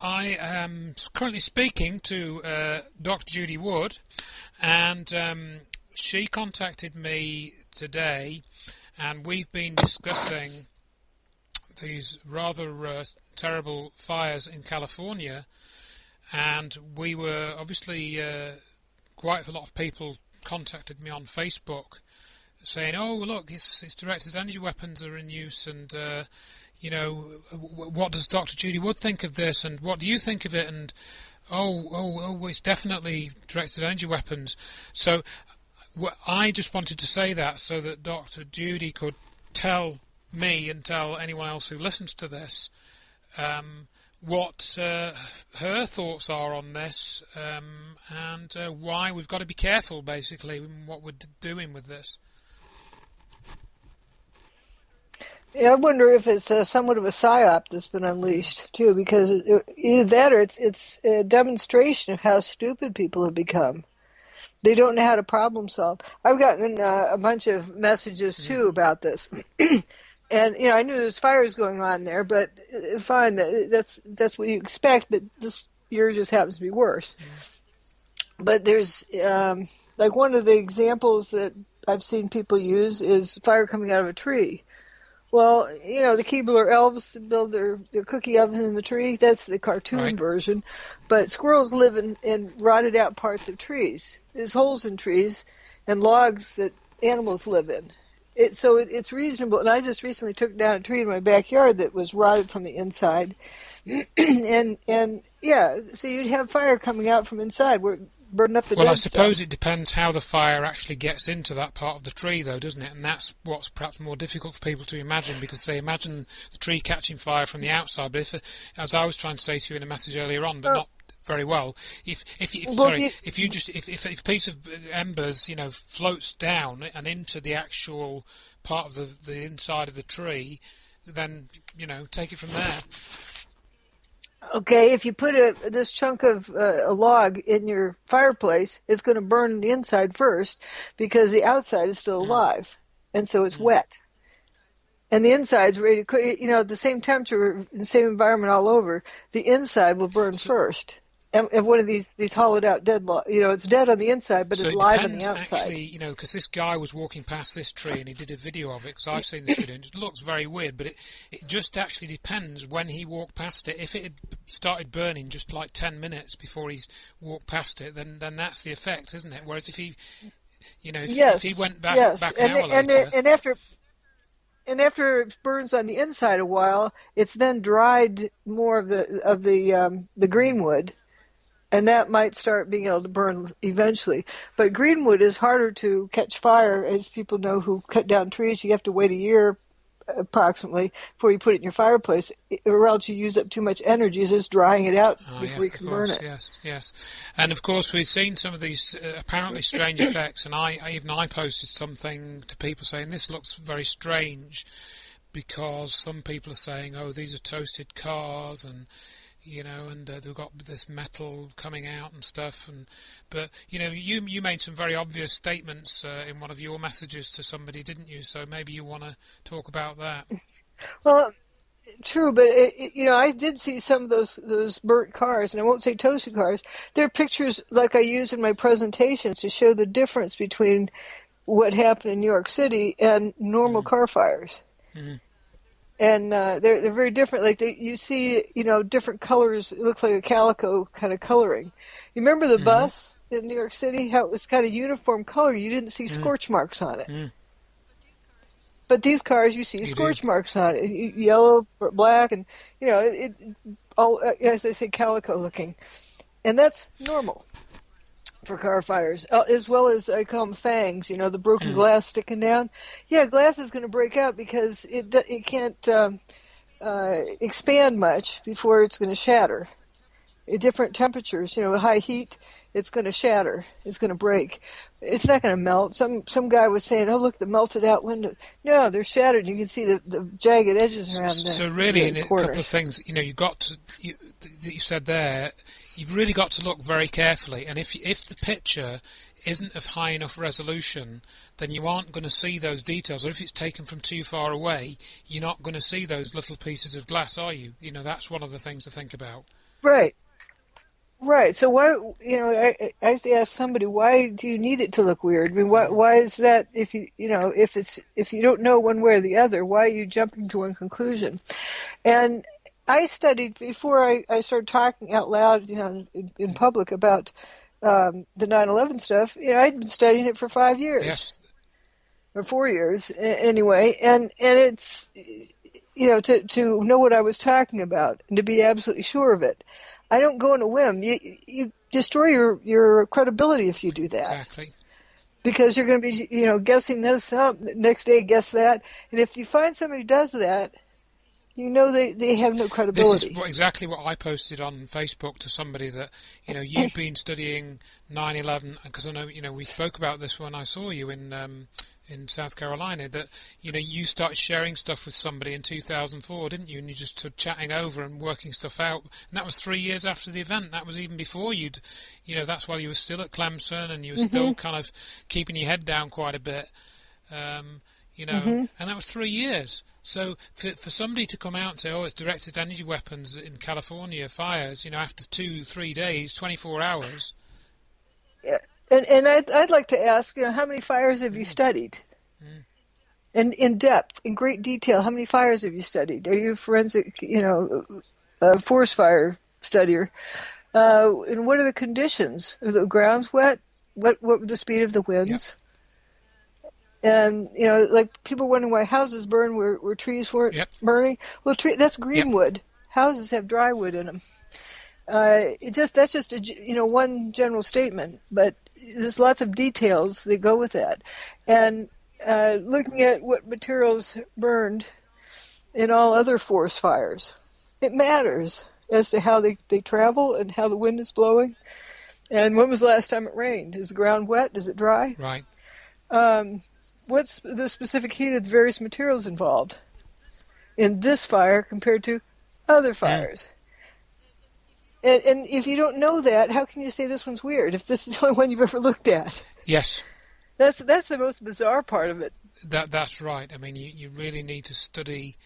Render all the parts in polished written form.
I am currently speaking to Dr. Judy Wood, and she contacted me today, and we've been discussing these rather terrible fires in California, and we were obviously quite a lot of people contacted me on Facebook saying, "Oh, look, it's directed energy weapons are in use, and what does Dr. Judy Wood think of this, and what do you think of it?" And it's definitely directed energy weapons. So I just wanted to say that so that Dr. Judy could tell me and tell anyone else who listens to this what her thoughts are on this, and why we've got to be careful, basically, in what we're doing with this. Yeah, I wonder if it's somewhat of a psyop that's been unleashed too, because either that or it's a demonstration of how stupid people have become. They don't know how to problem solve. I've gotten a bunch of messages too about this, and I knew there's fires going on there, but fine, that's what you expect. But this year just happens to be worse. But there's like one of the examples that I've seen people use is fire coming out of a tree. Well, the Keebler elves build their cookie oven in the tree. That's the cartoon version. But squirrels live in rotted out parts of trees. There's holes in trees and logs that animals live in. It's reasonable. And I just recently took down a tree in my backyard that was rotted from the inside. and so you'd have fire coming out from inside where burn up the dead I suppose stuff. It depends how the fire actually gets into that part of the tree, though, doesn't it? And that's what's perhaps more difficult for people to imagine, because they imagine the tree catching fire from the outside. But if, as I was trying to say to you in a message earlier on, but not very well, if a piece of embers, floats down and into the actual part of the inside of the tree, then take it from there. Okay, if you put this chunk of a log in your fireplace, it's going to burn the inside first because the outside is still alive, and so it's wet. And the inside's ready to cook. At the same temperature, in the same environment all over, the inside will burn first. And one of these hollowed out dead log, it's dead on the inside, but it's live on the outside. Actually, because this guy was walking past this tree and he did a video of it, because I've seen this video, and it looks very weird, but it just actually depends when he walked past it. If it had started burning just like 10 minutes before he's walked past it, then that's the effect, isn't it? Whereas if he, if he went back an hour later... And after it burns on the inside a while, it's then dried more of the greenwood. And that might start being able to burn eventually. But greenwood is harder to catch fire, as people know who cut down trees. You have to wait a year approximately before you put it in your fireplace, or else you use up too much energy just drying it out before you can burn it. Yes. And of course we've seen some of these apparently strange effects, and I posted something to people saying this looks very strange, because some people are saying, oh, these are toasted cars, and they've got this metal coming out and stuff. But you made some very obvious statements in one of your messages to somebody, didn't you? So maybe you want to talk about that. Well, true, but I did see some of those burnt cars, and I won't say toasted cars. They're pictures like I use in my presentations to show the difference between what happened in New York City and normal car fires. Mm-hmm. And they're very different. Like you see, different colors. It looks like a calico kind of coloring. You remember the bus in New York City? How it was kind of uniform color. You didn't see scorch marks on it. But these cars, you see scorch marks on it. Yellow, black, and it all, as I say, calico looking. And that's normal for car fires, as well as I call them fangs, the broken glass sticking down. Yeah, glass is going to break out because it can't expand much before it's going to shatter. At different temperatures, high heat, it's going to shatter. It's going to break. It's not going to melt. Some guy was saying, oh, look, the melted out window. No, they're shattered. You can see the jagged edges around So really, in a corners. couple of things, you said there, you've really got to look very carefully. And if the picture isn't of high enough resolution, then you aren't going to see those details. Or if it's taken from too far away, you're not going to see those little pieces of glass, are you? That's one of the things to think about. Right. Right. So why, I used to ask somebody, why do you need it to look weird? I mean, why is that if if you don't know one way or the other, why are you jumping to one conclusion? And I studied before I started talking out loud, in public about, the 9/11 stuff. I'd been studying it for 5 years. Yes. Or 4 years anyway. And it's, to know what I was talking about and to be absolutely sure of it. I don't go on a whim. You destroy your credibility if you do that. Exactly. Because you're going to be, guessing this, next day guess that. And if you find somebody who does that, they have no credibility. This is exactly what I posted on Facebook to somebody that, you've been studying 9/11, because I know, we spoke about this when I saw you in South Carolina, that, you started sharing stuff with somebody in 2004, didn't you? And you just started chatting over and working stuff out. And that was 3 years after the event. That was even before that's while you were still at Clemson and you were still kind of keeping your head down quite a bit. And that was 3 years. So for somebody to come out and say, it's directed energy weapons in California fires, after 2-3 days, 24 hours. Yeah. And I'd like to ask, how many fires have you studied? And in depth, in great detail, how many fires have you studied? Are you a forensic, forest fire studier? And what are the conditions? Are the grounds wet? What were the speed of the winds? Yep. And, like people wondering why houses burn where trees weren't burning. Well, that's greenwood. Yep. Houses have dry wood in them. That's just one general statement, but there's lots of details that go with that. And looking at what materials burned in all other forest fires, it matters as to how they travel and how the wind is blowing. And when was the last time it rained? Is the ground wet? Is it dry? Right. What's the specific heat of the various materials involved in this fire compared to other fires? And if you don't know that, how can you say this one's weird if this is the only one you've ever looked at? Yes. That's the most bizarre part of it. That's right. I mean, you really need to study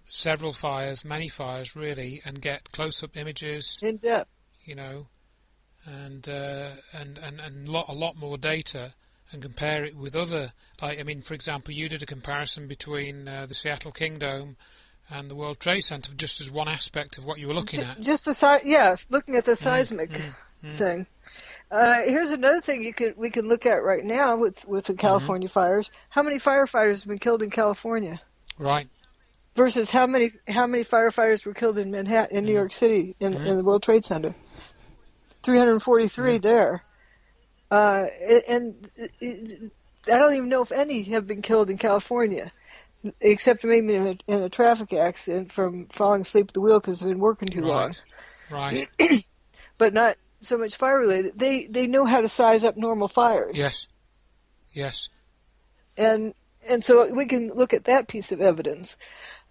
several fires, many fires really, and get close-up images. In depth. And a lot more data, and compare it with other, for example, you did a comparison between the Seattle Kingdome and the World Trade Center, just as one aspect of what you were looking at. Just looking at the seismic thing. Here's another thing we can look at right now with the California fires. How many firefighters have been killed in California? Right. Versus how many firefighters were killed in Manhattan, in New York City, in the World Trade Center? 343 there. And I don't even know if any have been killed in California, except maybe in a traffic accident from falling asleep at the wheel because they've been working too long. Right. But not so much fire-related. They know how to size up normal fires. Yes. And so we can look at that piece of evidence.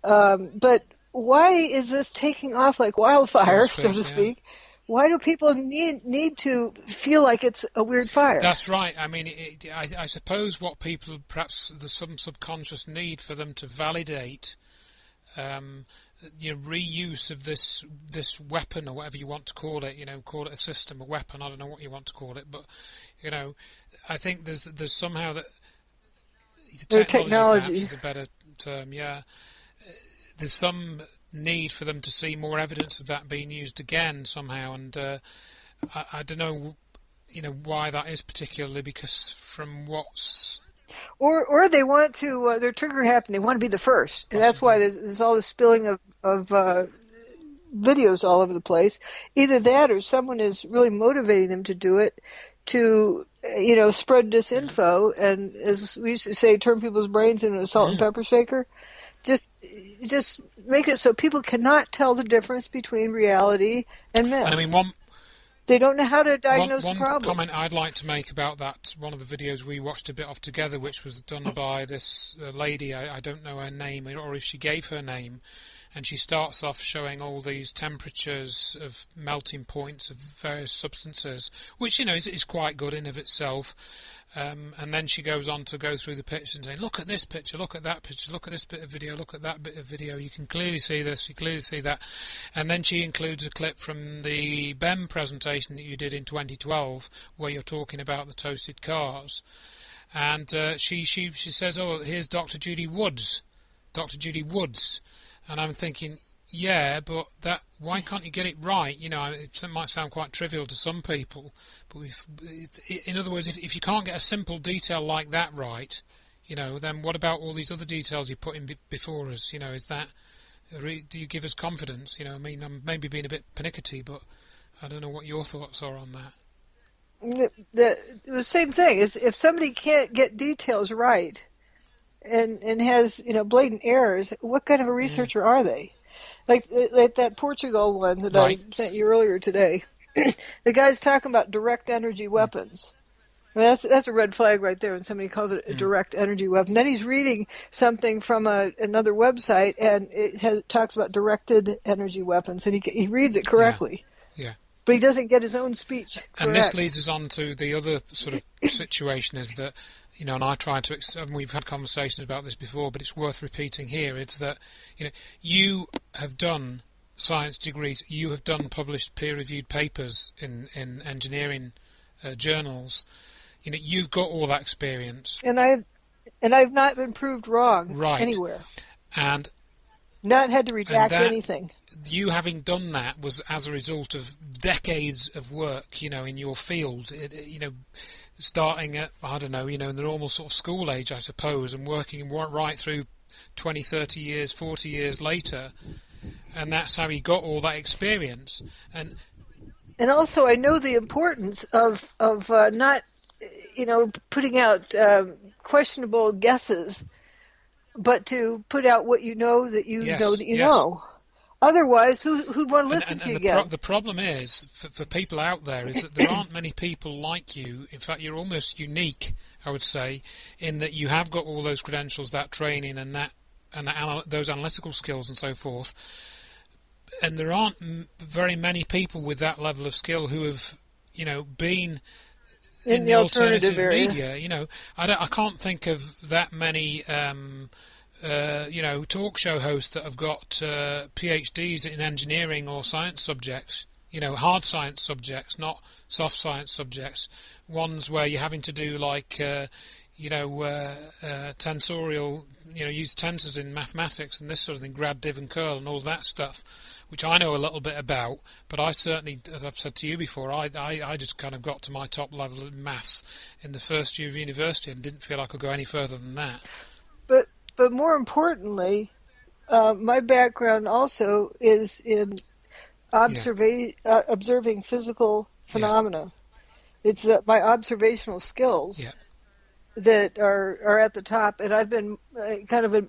But why is this taking off like wildfire, so to speak? Yeah. Why do people need to feel like it's a weird fire? That's right. I mean, I suppose what people, perhaps there's some subconscious need for them to validate reuse of this weapon, or whatever you want to call it, call it a system, a weapon, I don't know what you want to call it, but, I think there's somehow that technology perhaps is a better term, there's some need for them to see more evidence of that being used again somehow, and I don't know, why that is particularly, because from what's... Or they want to, they're trigger happy, they want to be the first. And that's why there's all this spilling of videos all over the place. Either that or someone is really motivating them to do it to, spread disinfo, and as we used to say, turn people's brains into a salt and pepper shaker. Just make it so people cannot tell the difference between reality and myth. And I mean, they don't know how to diagnose the problem. One comment I'd like to make about that, one of the videos we watched a bit of together, which was done by this lady, I don't know her name, or if she gave her name, and she starts off showing all these temperatures of melting points of various substances, which, is quite good in of itself. And then she goes on to go through the pictures and say, look at this picture, look at that picture, look at this bit of video, look at that bit of video, you can clearly see this, you clearly see that. And then she includes a clip from the BEM presentation that you did in 2012 where you're talking about the toasted cars. And she says, oh, here's Dr. Judy Woods. And I'm thinking, yeah, but why can't you get it right? It might sound quite trivial to some people, but in other words, if you can't get a simple detail like that right, then what about all these other details you put in before us? Is that, do you give us confidence? I'm maybe being a bit pernickety, but I don't know what your thoughts are on that. The same thing is, if somebody can't get details right and has blatant errors, what kind of a researcher are they? Like that Portugal one that I sent you earlier today. The guy's talking about direct energy weapons. I mean, that's a red flag right there when somebody calls it a direct energy weapon. Then he's reading something from another website, and it talks about directed energy weapons, and he reads it correctly. Yeah. But he doesn't get his own speech correct. And this leads us on to the other sort of situation is that, and I try to, and we've had conversations about this before, but it's worth repeating here, it's that, you have done science degrees, you have done published peer-reviewed papers in engineering journals, you've got all that experience. And I've not been proved wrong anywhere. And not had to redact anything. You having done that was as a result of decades of work, in your field, starting at, I don't know, in the normal sort of school age, I suppose, and working right through 20, 30 years, 40 years later, and that's how he got all that experience. And also, I know the importance of not, putting out questionable guesses, but to put out what you know that you know that you know. Otherwise, who'd want to listen to you again? The problem is, for people out there, is that there aren't many people like you. In fact, you're almost unique, I would say, in that you have got all those credentials, that training, and those analytical skills and so forth. And there aren't very many people with that level of skill who have, been in the alternative media. I can't think of that many. Talk show hosts that have got PhDs in engineering or science subjects, hard science subjects, not soft science subjects, ones where you're having to do like, tensorial, use tensors in mathematics and this sort of thing, grad, div and curl and all that stuff, which I know a little bit about, but I certainly, as I've said to you before, I just kind of got to my top level of maths in the first year of university and didn't feel I could go any further than that. But more importantly, my background also is in observing physical phenomena. It's my observational skills that are at the top, and I've been kind of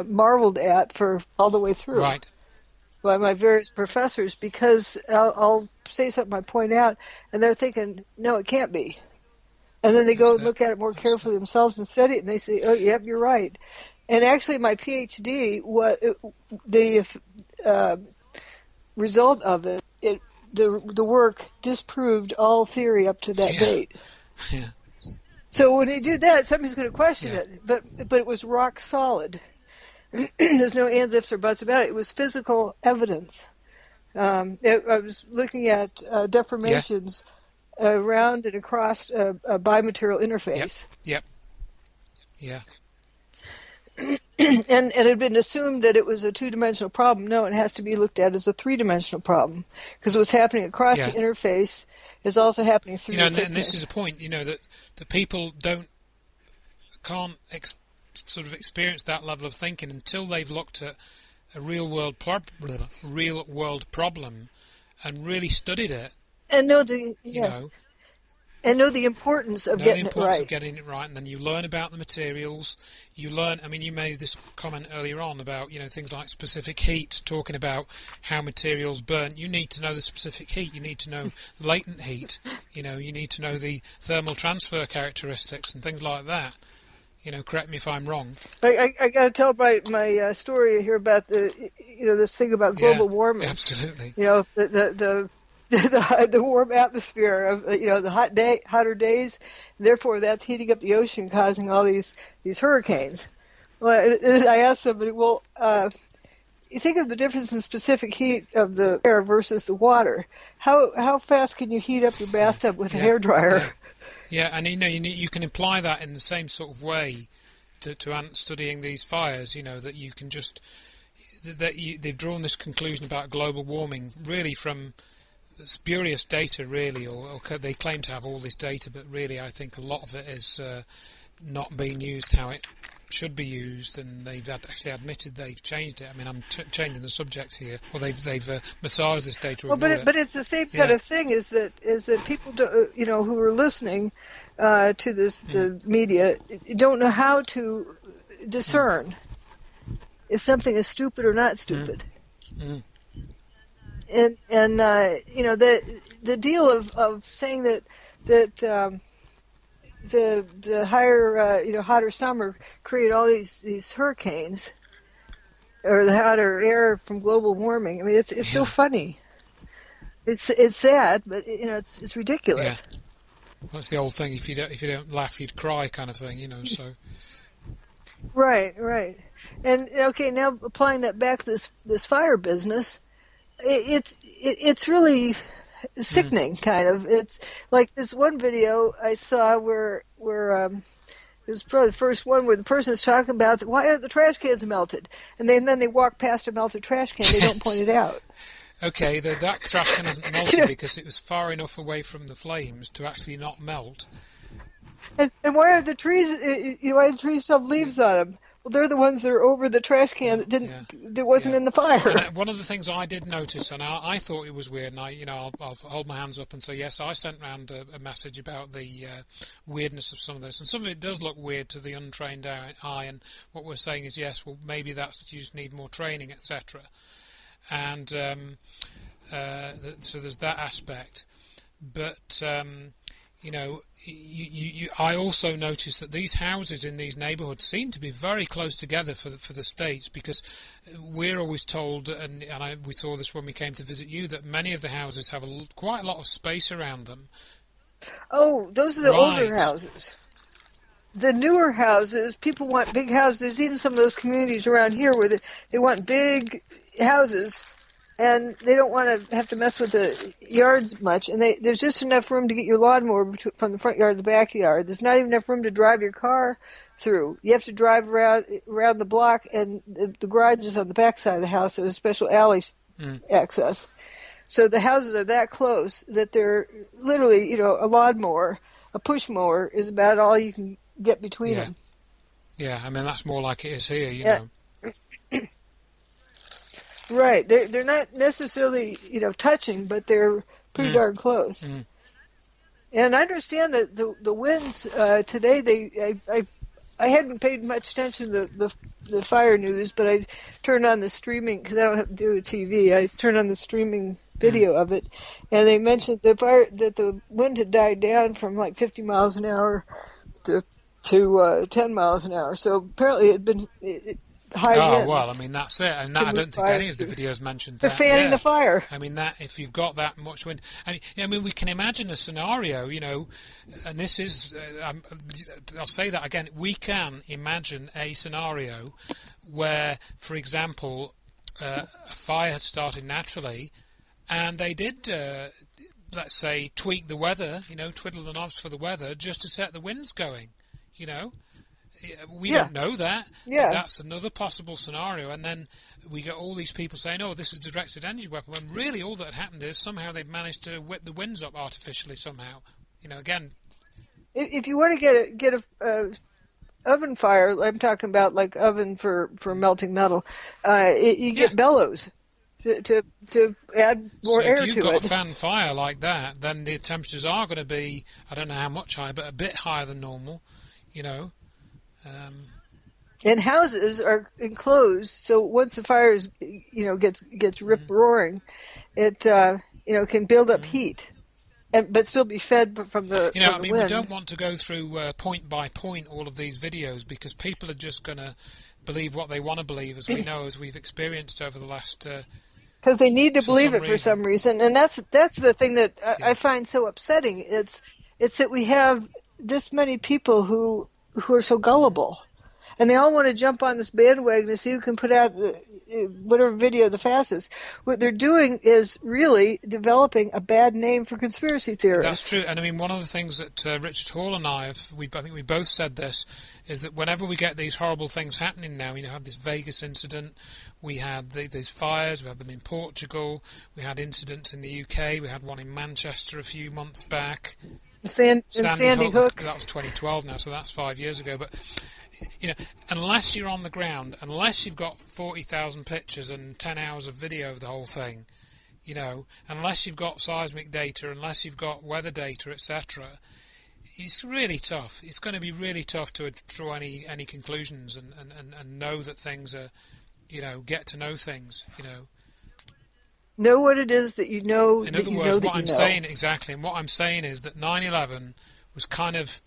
marveled at for all the way through by my various professors, because I'll say something I point out, and they're thinking, no, it can't be. And then they go and look at it more carefully themselves and study it, and they say, oh, yep, you're right. And actually, my PhD, the result of the work disproved all theory up to that date. Yeah. So when they do that, somebody's going to question it. But it was rock solid. There's no ands, ifs, or buts about it. It was physical evidence. I was looking at deformations around and across a bimaterial interface. Yep. Yeah. And it had been assumed that it was a two-dimensional problem. No, it has to be looked at as a three-dimensional problem, because what's happening across the interface is also happening through the thickness. And this is a point, that people can't sort of experience that level of thinking until they've looked at a real-world problem and really studied it. And know the and know the importance of getting it right. And then you learn about the materials. You learn. I mean, you made this comment earlier on about things like specific heat, talking about how materials burn. You need to know the specific heat. You need to know the latent heat. You need to know the thermal transfer characteristics and things like that. Correct me if I'm wrong. I got to tell my story here about this thing about Yeah, global warming. absolutely. The warm atmosphere of the hotter days, therefore that's heating up the ocean, causing all these hurricanes. Well, I asked somebody, well, you think of the difference in specific heat of the air versus the water. How fast can you heat up your bathtub with a hairdryer? Yeah, and you can imply that in the same sort of way to studying these fires. That you can just they've drawn this conclusion about global warming really from spurious data, really, or they claim to have all this data, but really, I think a lot of it is not being used how it should be used, and they've actually admitted they've changed it. I mean, I'm changing the subject here, or they've massaged this data. Well, but it's the same kind of thing. Is that people who are listening to this the media don't know how to discern if something is stupid or not stupid. And the deal of saying that the higher hotter summer create all these hurricanes, or the hotter air from global warming. I mean, it's so funny. It's sad, but it's ridiculous. Yeah. Well, that's the old thing. If you don't laugh, you'd cry, kind of thing. So. Right. And okay, now applying that back to this fire business, it's really sickening, kind of. It's like this one video I saw where it was probably the first one where the person is talking about why are the trash cans melted, and then they walk past a melted trash can. They don't point it out. Okay, that trash can isn't melted because it was far enough away from the flames to actually not melt. And why are the trees? Why do the trees have leaves on them? Well, they're the ones that are over the trash can that wasn't in the fire. And one of the things I did notice, and I thought it was weird, and I'll hold my hands up and say yes, I sent round a message about the weirdness of some of this, and some of it does look weird to the untrained eye. And what we're saying is yes, well maybe you just need more training, etc. And so there's that aspect, but. I also noticed that these houses in these neighbourhoods seem to be very close together for the states, because we're always told, and we saw this when we came to visit you, that many of the houses have quite a lot of space around them. Oh, those are the older houses. The newer houses, people want big houses. There's even some of those communities around here where they want big houses. And they don't want to have to mess with the yards much. And there's just enough room to get your lawnmower from the front yard to the backyard. There's not even enough room to drive your car through. You have to drive around the block, and the garage is on the back side of the house. There's a special alley access. So the houses are that close that they're literally, a lawnmower, a push mower is about all you can get between them. Yeah, I mean, that's more like it is here, you know. Right. They're not necessarily, touching, but they're pretty darn close. And I understand that the winds today, I hadn't paid much attention to the fire news, but I turned on the streaming, because I don't have to do a TV. I turned on the streaming video of it, and they mentioned that the wind had died down from like 50 miles an hour to 10 miles an hour. So apparently it had been high winds. Well, I mean, that's it. And that, I don't think any of the videos mentioned that. They're fanning the fire. I mean, that if you've got that much wind... I mean, we can imagine a scenario, and this is... I'll say that again. We can imagine a scenario where, for example, a fire had started naturally, and they did... let's say, tweak the weather, twiddle the knobs for the weather, just to set the winds going, We don't know that. Yeah. That's another possible scenario. And then we get all these people saying, oh, this is a directed energy weapon, when really all that had happened is somehow they've managed to whip the winds up artificially somehow. Again... If you want to get a oven fire, I'm talking about like oven for melting metal, you get bellows to add more air to it. So if you've got a fan fire like that, then the temperatures are going to be, I don't know how much higher, but a bit higher than normal, And houses are enclosed, so once the fire gets rip roaring, it can build up heat. but still be fed from the You know, from I the mean, we wind. don't want to go through point by point all of these videos because people are just going to believe what they want to believe, as we know, as we've experienced over the last. Because they need to For believe some it for reason. some reason, and that's the thing that Yeah. I find so upsetting. It's that we have this many people who are so gullible, and they all want to jump on this bandwagon to see who can put out whatever video the fastest. What they're doing is really developing a bad name for conspiracy That's theorists. true, and I mean, one of the things that Richard Hall and I think we both said this, is that whenever we get these horrible things happening now, you know, had this Vegas incident, we had these fires, we had them in Portugal, we had incidents in the UK, we had one in Manchester a few months back. Sandy Hook. That was 2012 now, so that's 5 years ago. But you know, unless you're on the ground, unless you've got 40,000 pictures and 10 hours of video of the whole thing, you know, unless you've got seismic data, unless you've got weather data, etc., it's really tough. It's going to be really tough to draw any conclusions and know that things are, you know, get to know things, you know. Know what it is that you know. In other words, what I'm saying exactly, and what I'm saying is that 9/11 was kind of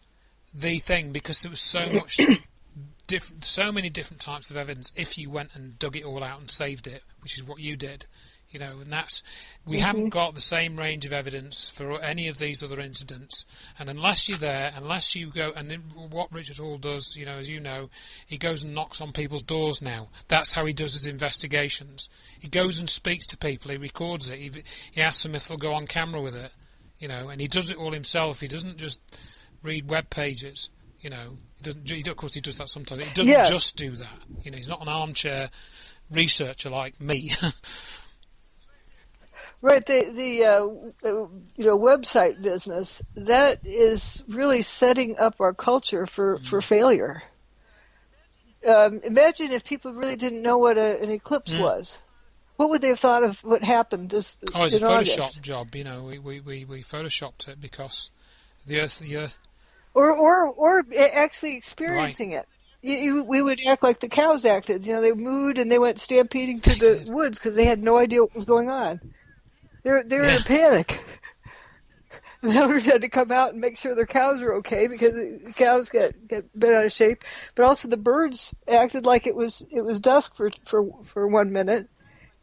the thing because there was so much so many different types of evidence. If you went and dug it all out and saved it, which is what you did, you know, and that's we haven't got the same range of evidence for any of these other incidents. And unless you're there, unless you go, and then what Richard Hall does, you know, as you know, he goes and knocks on people's doors now. That's how he does his investigations. He goes and speaks to people. He records it. He asks them if they'll go on camera with it, you know, and he does it all himself. He doesn't just read web pages, you know. He doesn't. Of course, he does that sometimes. He doesn't just do that. You know, he's not an armchair researcher like me. Right, the website business, that is really setting up our culture for failure. Imagine if people really didn't know what an eclipse was. What would they have thought of what happened this it's in a August? Photoshop job, you know. We photoshopped it because the Earth. Or actually experiencing it. We would act like the cows acted. You know, they mooed and they went stampeding to the woods because they had no idea what was going on. They were in a panic. And the owners had to come out and make sure their cows were okay because the cows get bent out of shape. But also the birds acted like it was dusk for 1 minute,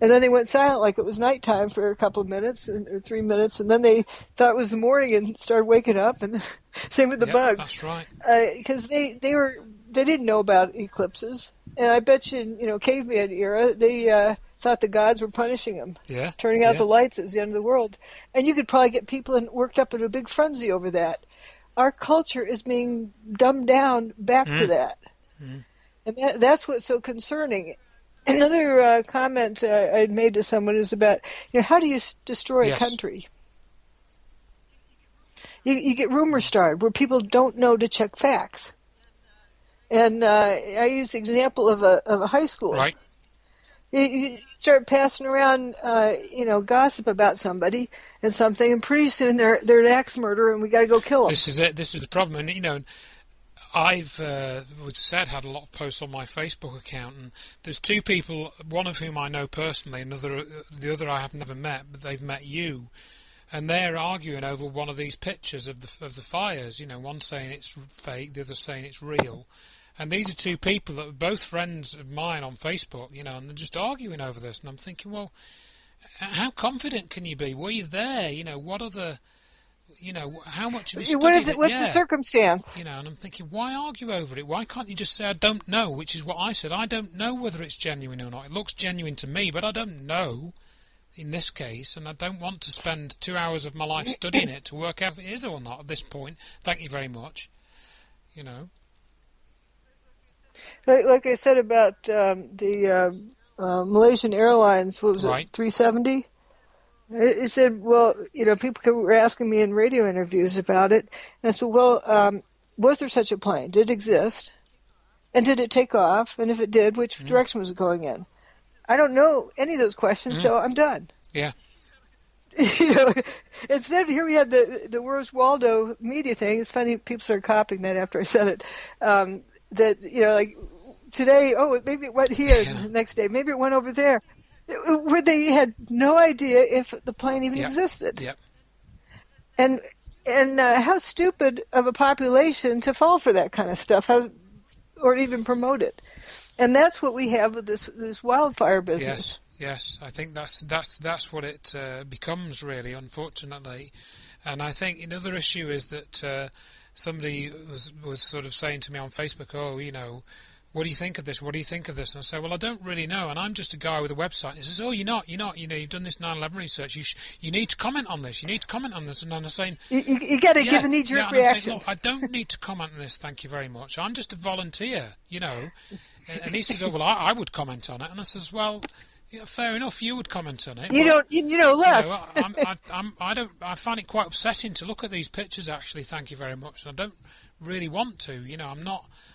and then they went silent like it was nighttime for a couple of minutes or 3 minutes, and then they thought it was the morning and started waking up. And same with the bugs. That's right. Because they didn't know about eclipses, and I bet you in caveman era they thought the gods were punishing them, turning out the lights. It was the end of the world. And you could probably get people worked up in a big frenzy over that. Our culture is being dumbed down back to that. And that's what's so concerning. Another comment I made to someone is about, how do you destroy a country? You get rumors started where people don't know to check facts. And I use the example of a high school. Right. You start passing around, gossip about somebody and something, and pretty soon they're an axe murderer, and we got to go kill them. This is it. This is the problem, and I've had a lot of posts on my Facebook account, and there's two people, one of whom I know personally, the other I have never met, but they've met you, and they're arguing over one of these pictures of the fires. One saying it's fake, the other saying it's real. And these are two people that are both friends of mine on Facebook, and they're just arguing over this. And I'm thinking, well, how confident can you be? Were you there? What are the, how much have you studied it? What's the circumstance? And I'm thinking, why argue over it? Why can't you just say, I don't know, which is what I said. I don't know whether it's genuine or not. It looks genuine to me, but I don't know in this case, and I don't want to spend 2 hours of my life studying it to work out if it is or not at this point. Thank you very much. Like I said about the Malaysian Airlines, what was it, 370? It said, well, people were asking me in radio interviews about it, and I said, well, was there such a plane? Did it exist? And did it take off? And if it did, which direction was it going in? I don't know any of those questions, so I'm done. Yeah. Instead, here we had the Where's Waldo media thing. It's funny, people started copying that after I said it. That, like today, maybe it went here, the next day, maybe it went over there, where they had no idea if the plane even existed. Yep. And how stupid of a population to fall for that kind of stuff, or even promote it. And that's what we have with this wildfire business. Yes. I think that's what it becomes, really, unfortunately. And I think another issue is that somebody was sort of saying to me on Facebook, oh, what do you think of this? What do you think of this? And I say, well, I don't really know, and I'm just a guy with a website. And he says, oh, you're not. You've done this 9/11 research. You need to comment on this. You need to comment on this. And I'm saying, you got to give a knee-jerk reaction. I'm saying, look, I don't need to comment on this. Thank you very much. I'm just a volunteer, And he says, oh, well, I would comment on it. And I says, well, yeah, fair enough. You would comment on it. You know less. I find it quite upsetting to look at these pictures. Actually, thank you very much. And I don't really want to.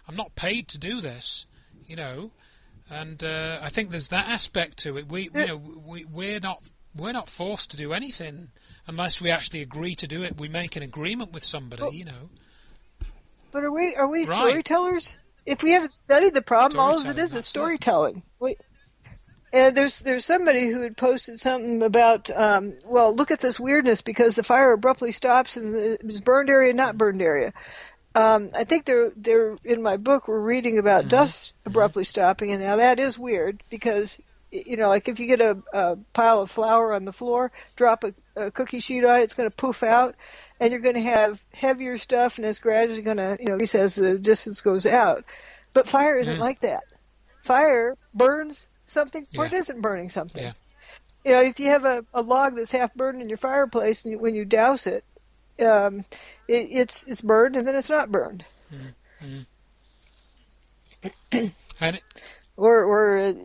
I'm not paid to do this. And I think there's that aspect to it. We're not forced to do anything unless we actually agree to do it. We make an agreement with somebody. But are we storytellers? If we haven't studied the problem, all of it is storytelling. And there's somebody who had posted something about, look at this weirdness because the fire abruptly stops and it was burned area, not burned area. I think they're in my book. We're reading about dust abruptly stopping, and now that is weird because like if you get a pile of flour on the floor, drop a cookie sheet on it, it's going to poof out, and you're going to have heavier stuff, and it's gradually going to increase as the distance goes out. But fire isn't like that. Fire burns something or it isn't burning something. Yeah. If you have a log that's half burned in your fireplace, and when you douse it, it's burned and then it's not burned. And or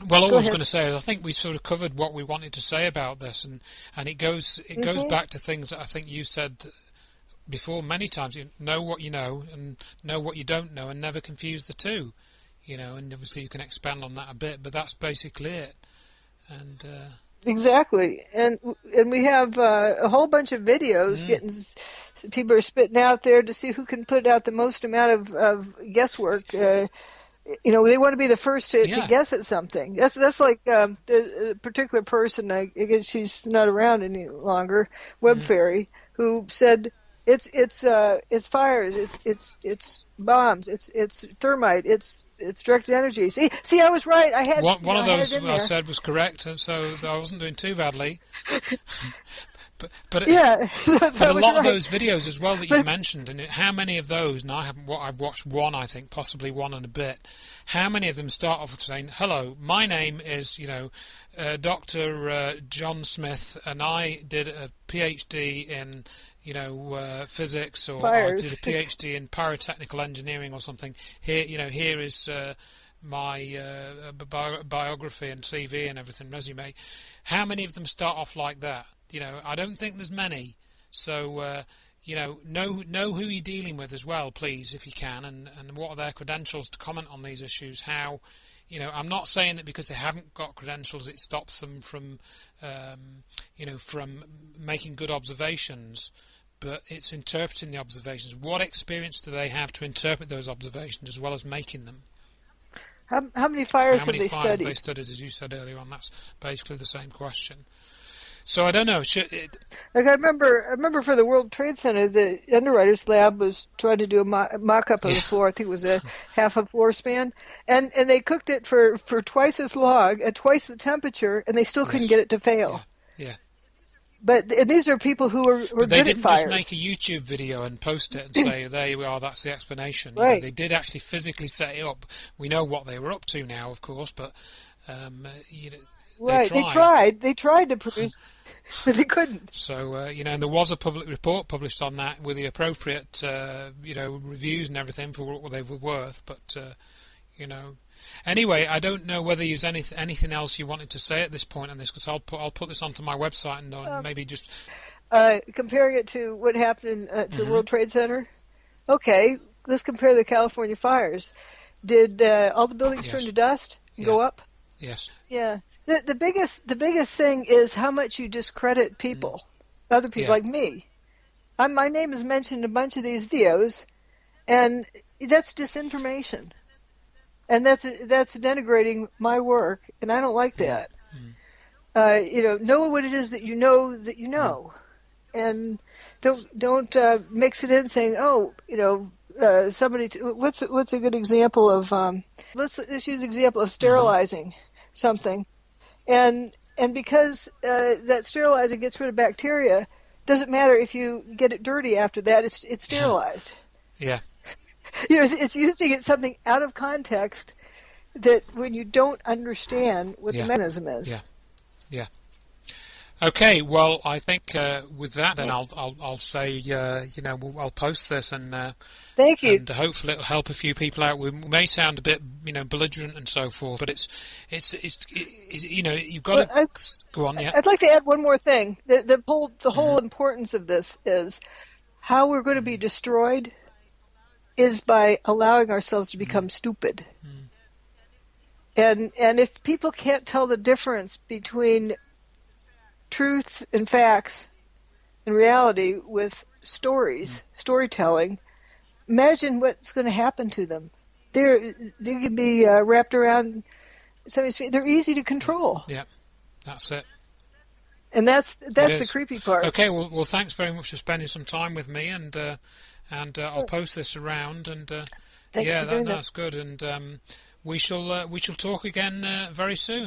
well, all I was going to say is I think we sort of covered what we wanted to say about this, and it goes back to things that I think you said before many times. You know what you know and know what you don't know, and never confuse the two. And obviously you can expand on that a bit, but that's basically it. And exactly, and we have a whole bunch of videos getting. People are spitting out there to see who can put out the most amount of guesswork. They want to be the first to guess at something. That's like a particular person. I guess she's not around any longer. Web Fairy, who said it's fires, it's bombs, it's thermite, it's directed energy. See, I was right. I had one of those I said was correct, and so I wasn't doing too badly. But a lot of those videos as well that you mentioned, and how many of those? And I've watched one, I think, possibly one and a bit. How many of them start off with saying, "Hello, my name is Dr. John Smith, and I did a PhD in physics, or I did a PhD in pyrotechnical engineering or something. Here is my biography and CV and everything, resume." How many of them start off like that? I don't think there's many. So, know who you're dealing with as well, please, if you can, and what are their credentials to comment on these issues. How, I'm not saying that because they haven't got credentials it stops them from, from making good observations, but it's interpreting the observations. What experience do they have to interpret those observations as well as making them? How many fires have they studied? They studied, as you said earlier on? That's basically the same question. So I don't know. I remember for the World Trade Center, the underwriters lab was trying to do a mock-up of the floor. I think it was a half a floor span, and they cooked it for twice as long at twice the temperature, and they still couldn't get it to fail. Yeah. But these are people who were but they good didn't at fires. Just make a YouTube video and post it and say, there you are, that's the explanation. Right. They did actually physically set it up. We know what they were up to now, of course, but right. They tried to produce, but they couldn't. So and there was a public report published on that with the appropriate reviews and everything for what they were worth. But anyway, I don't know whether there's anything else you wanted to say at this point on this, because I'll put this onto my website and maybe just comparing it to what happened to the World Trade Center. Okay, let's compare the California fires. Did all the buildings turn to dust and go up? Yes. Yeah. The biggest thing is how much you discredit people, other people like me. My name is mentioned in a bunch of these videos, and that's disinformation, and that's denigrating my work, and I don't like that. Know what it is that you know, and don't mix it in saying, oh, somebody. What's a good example of? Let's use the example of sterilizing something, and because that sterilizing gets rid of bacteria, doesn't matter if you get it dirty after that. It's sterilized. Yeah. It's using something out of context that when you don't understand what the mechanism is. Yeah. Yeah. Okay, well, I think with that, then I'll say, I'll post this, and thank you, and hopefully it'll help a few people out. We may sound a bit, belligerent and so forth, but it's you've got to go on. Yeah, I'd like to add one more thing. The whole importance of this is how we're going to be destroyed is by allowing ourselves to become stupid. And if people can't tell the difference between truth and facts and reality with storytelling, imagine what's going to happen to them. They can be wrapped around somebody's feet. They're easy to control. Yeah, that's it. And that's the creepy part. Okay, well, thanks very much for spending some time with me, and I'll post this around, and that's good, and we shall talk again very soon.